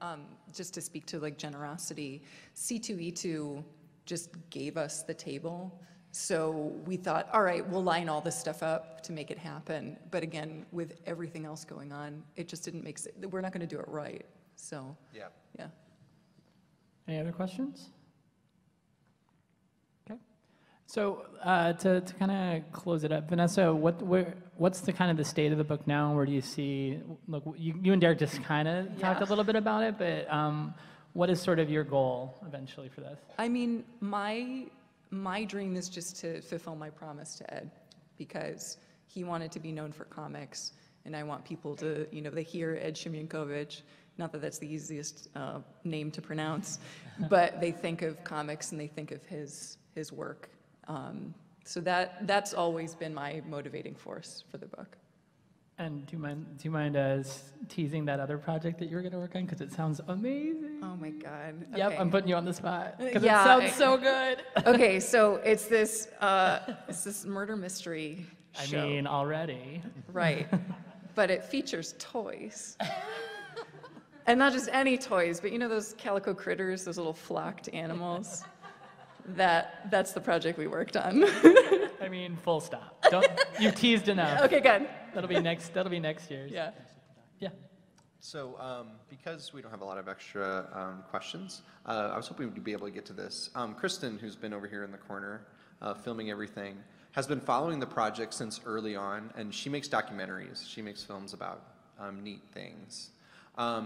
just to speak to like generosity, C2E2 just gave us the table. So we thought, all right, we'll line all this stuff up to make it happen. But again, with everything else going on, it just didn't make sense. We're not going to do it right. So, yeah. Any other questions? Okay. So to kind of close it up, Vanessa, what's the kind of the state of the book now? Where do you see? Look, you and Derek just kind of talked a little bit about it, but what is sort of your goal eventually for this? I mean, my dream is just to fulfill my promise to Ed, because he wanted to be known for comics, and I want people to, they hear Ed Siemienkowicz. Not that that's the easiest name to pronounce, but they think of comics and they think of his work. So that's always been my motivating force for the book. And do you mind teasing that other project that you're going to work on? Because it sounds amazing. Oh my God. Yep, Okay. I'm putting you on the spot because it sounds so good. Okay, so it's this murder mystery show. I mean, already. Right, but it features toys. And not just any toys, but those calico critters, those little flocked animals? That's the project we worked on. I mean, full stop. You teased enough. Okay, good. That'll be next year's. Yeah. Yeah. So because we don't have a lot of extra questions, I was hoping we'd be able to get to this. Kristen, who's been over here in the corner filming everything, has been following the project since early on, and she makes documentaries. She makes films about neat things.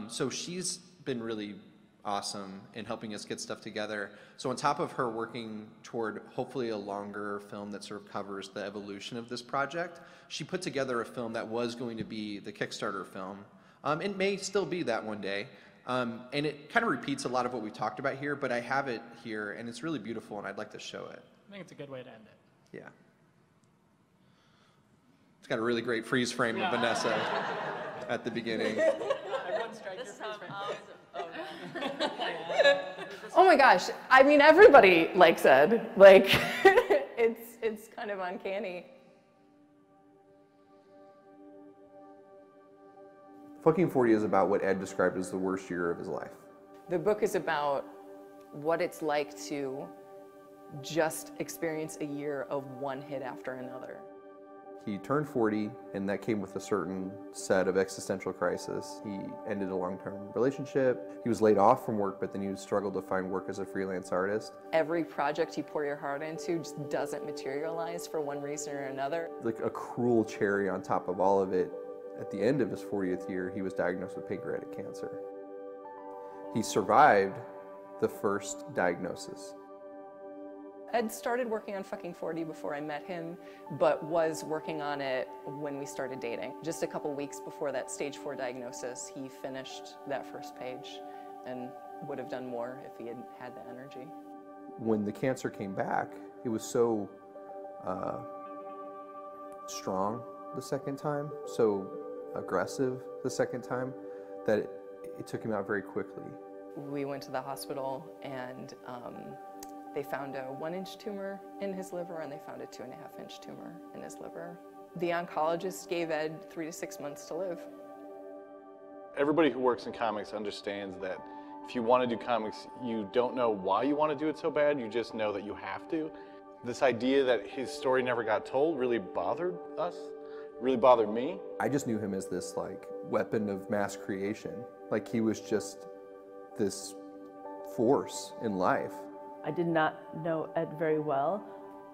So she's been really awesome in helping us get stuff together. So on top of her working toward hopefully a longer film that sort of covers the evolution of this project, she put together a film that was going to be the Kickstarter film. It may still be that one day. And it kind of repeats a lot of what we talked about here, but I have it here and it's really beautiful and I'd like to show it. I think it's a good way to end it. Yeah. It's got a really great freeze frame of Vanessa at the beginning. Oh my gosh, I mean, everybody likes Ed. Like, it's kind of uncanny. Fucking 40 is about what Ed described as the worst year of his life. The book is about what it's like to just experience a year of one hit after another. He turned 40, and that came with a certain set of existential crisis. He ended a long-term relationship. He was laid off from work, but then he struggled to find work as a freelance artist. Every project you pour your heart into just doesn't materialize for one reason or another. Like a cruel cherry on top of all of it, at the end of his 40th year, he was diagnosed with pancreatic cancer. He survived the first diagnosis. Ed started working on Fucking 40 before I met him, but was working on it when we started dating. Just a couple weeks before that stage 4 diagnosis, he finished that first page and would have done more if he had had the energy. When the cancer came back, it was so strong the second time, so aggressive the second time, that it took him out very quickly. We went to the hospital and they found a 1-inch tumor in his liver and they found a 2.5-inch tumor in his liver. The oncologist gave Ed 3 to 6 months to live. Everybody who works in comics understands that if you want to do comics, you don't know why you want to do it so bad, you just know that you have to. This idea that his story never got told really bothered us, really bothered me. I just knew him as this like weapon of mass creation. Like he was just this force in life. I did not know Ed very well,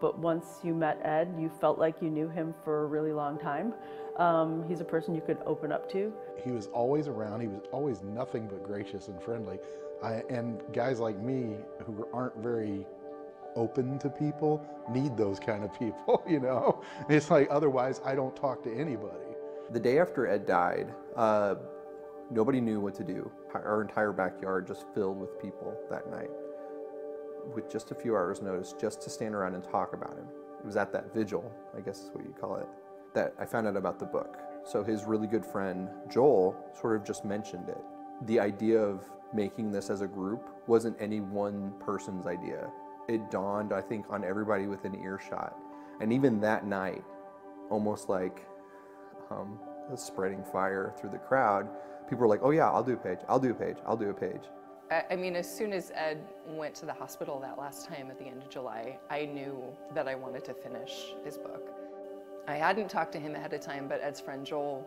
but once you met Ed, you felt like you knew him for a really long time. He's a person you could open up to. He was always around. He was always nothing but gracious and friendly. And guys like me who aren't very open to people need those kind of people, you know? It's like, otherwise I don't talk to anybody. The day after Ed died, nobody knew what to do. Our entire backyard just filled with people that night, with just a few hours notice, just to stand around and talk about him. It was at that vigil, I guess is what you call it, that I found out about the book. So his really good friend, Joel, sort of just mentioned it. The idea of making this as a group wasn't any one person's idea. It dawned, I think, on everybody within earshot. And even that night, almost like spreading fire through the crowd, people were like, oh yeah, I'll do a page, I'll do a page, I'll do a page. I mean, as soon as Ed went to the hospital that last time at the end of July, I knew that I wanted to finish his book. I hadn't talked to him ahead of time, but Ed's friend Joel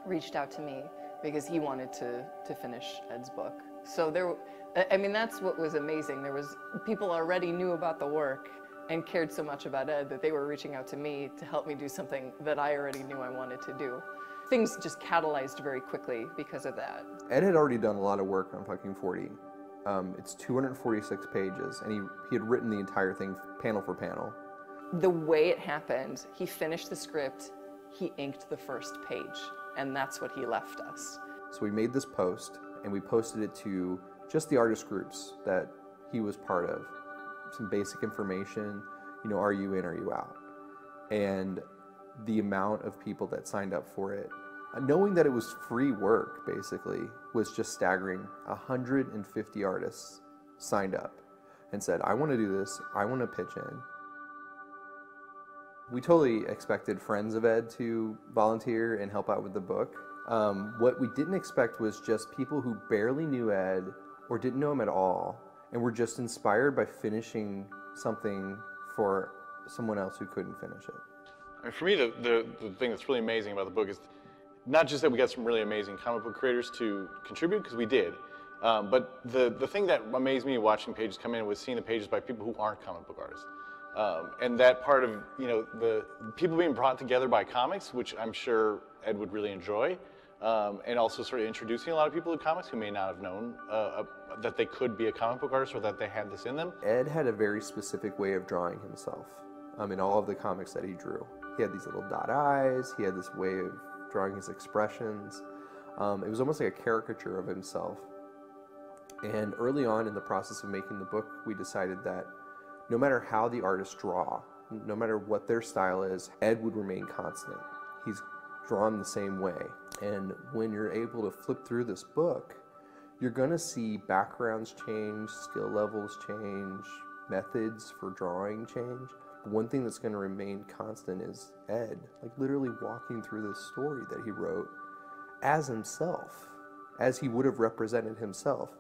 reached out to me because he wanted to finish Ed's book. So I mean, that's what was amazing. There was people already knew about the work and cared so much about Ed that they were reaching out to me to help me do something that I already knew I wanted to do. Things just catalyzed very quickly because of that. Ed had already done a lot of work on Fucking 40. It's 246 pages, and he had written the entire thing panel for panel. The way it happened, he finished the script, he inked the first page, and that's what he left us. So we made this post, and we posted it to just the artist groups that he was part of. Some basic information, you know, are you in, are you out? And the amount of people that signed up for it, knowing that it was free work, basically, was just staggering. 150 artists signed up and said, I want to do this, I want to pitch in. We totally expected friends of Ed to volunteer and help out with the book. What we didn't expect was just people who barely knew Ed or didn't know him at all and were just inspired by finishing something for someone else who couldn't finish it. I mean, for me, the thing that's really amazing about the book is not just that we got some really amazing comic book creators to contribute, because we did, but the thing that amazed me watching pages come in was seeing the pages by people who aren't comic book artists. And that part of, you know, the people being brought together by comics, which I'm sure Ed would really enjoy, and also sort of introducing a lot of people to comics who may not have known that they could be a comic book artist or that they had this in them. Ed had a very specific way of drawing himself in all of the comics that he drew. He had these little dot eyes, he had this way of drawing his expressions. It was almost like a caricature of himself. And early on in the process of making the book, we decided that no matter how the artists draw, no matter what their style is, Ed would remain constant. He's drawn the same way. And when you're able to flip through this book, you're gonna see backgrounds change, skill levels change, methods for drawing change. One thing that's gonna remain constant is Ed, like literally walking through this story that he wrote as himself, as he would have represented himself,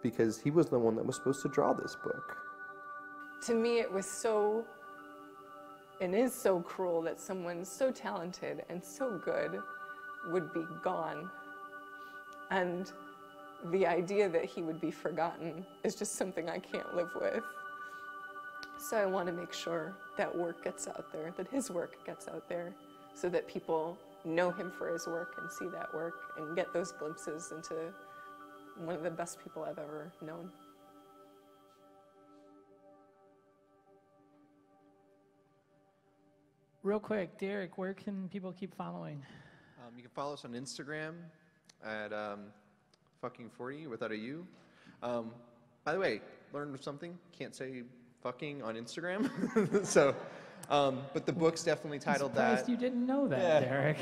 because he was the one that was supposed to draw this book. To me, it was so, and is so cruel that someone so talented and so good would be gone. And the idea that he would be forgotten is just something I can't live with. So I want to make sure that work gets out there, that his work gets out there, so that people know him for his work and see that work and get those glimpses into one of the best people I've ever known. Real quick, Derek, where can people keep following? You can follow us on Instagram at fucking 40 without a U. By the way, learned something. Can't say fucking on Instagram. So, but the book's definitely titled that. You didn't know that, Derek.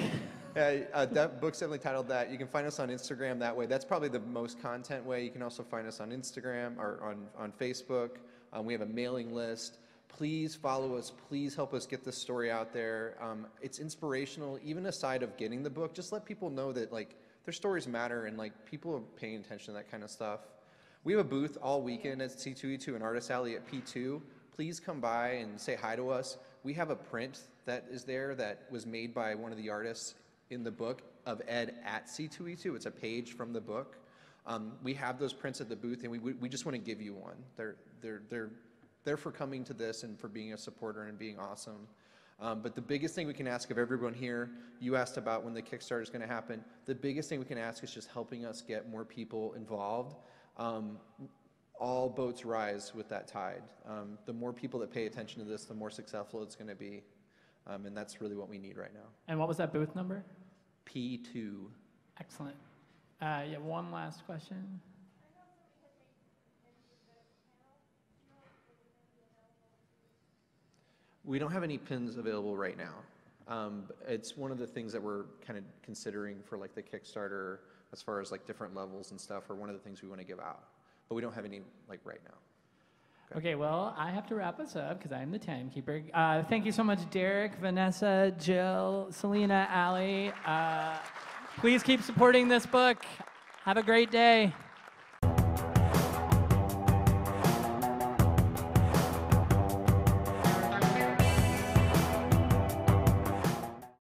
That book's definitely titled that. You can find us on Instagram that way. That's probably the most content way. You can also find us on Instagram or on Facebook. We have a mailing list. Please follow us. Please help us get this story out there. It's inspirational, even aside of getting the book. Just let people know that like their stories matter and like people are paying attention to that kind of stuff. We have a booth all weekend at C2E2 and Artist Alley at P2. Please come by and say hi to us. We have a print that is there that was made by one of the artists in the book of Ed at C2E2. It's a page from the book. We have those prints at the booth, and we just want to give you one. They're for coming to this and for being a supporter and being awesome. But the biggest thing we can ask of everyone here, you asked about when the Kickstarter is going to happen. The biggest thing we can ask is just helping us get more people involved. All boats rise with that tide. The more people that pay attention to this, the more successful it's going to be. And that's really what we need right now. And what was that booth number? P2. Excellent. One last question. We don't have any pins available right now. It's one of the things that we're kind of considering for like the Kickstarter as far as like different levels and stuff, or one of the things we want to give out. But we don't have any like right now. Okay, well, I have to wrap us up because I'm the timekeeper. Thank you so much, Derek, Vanessa, Jill, Selena, Allie. Please keep supporting this book. Have a great day.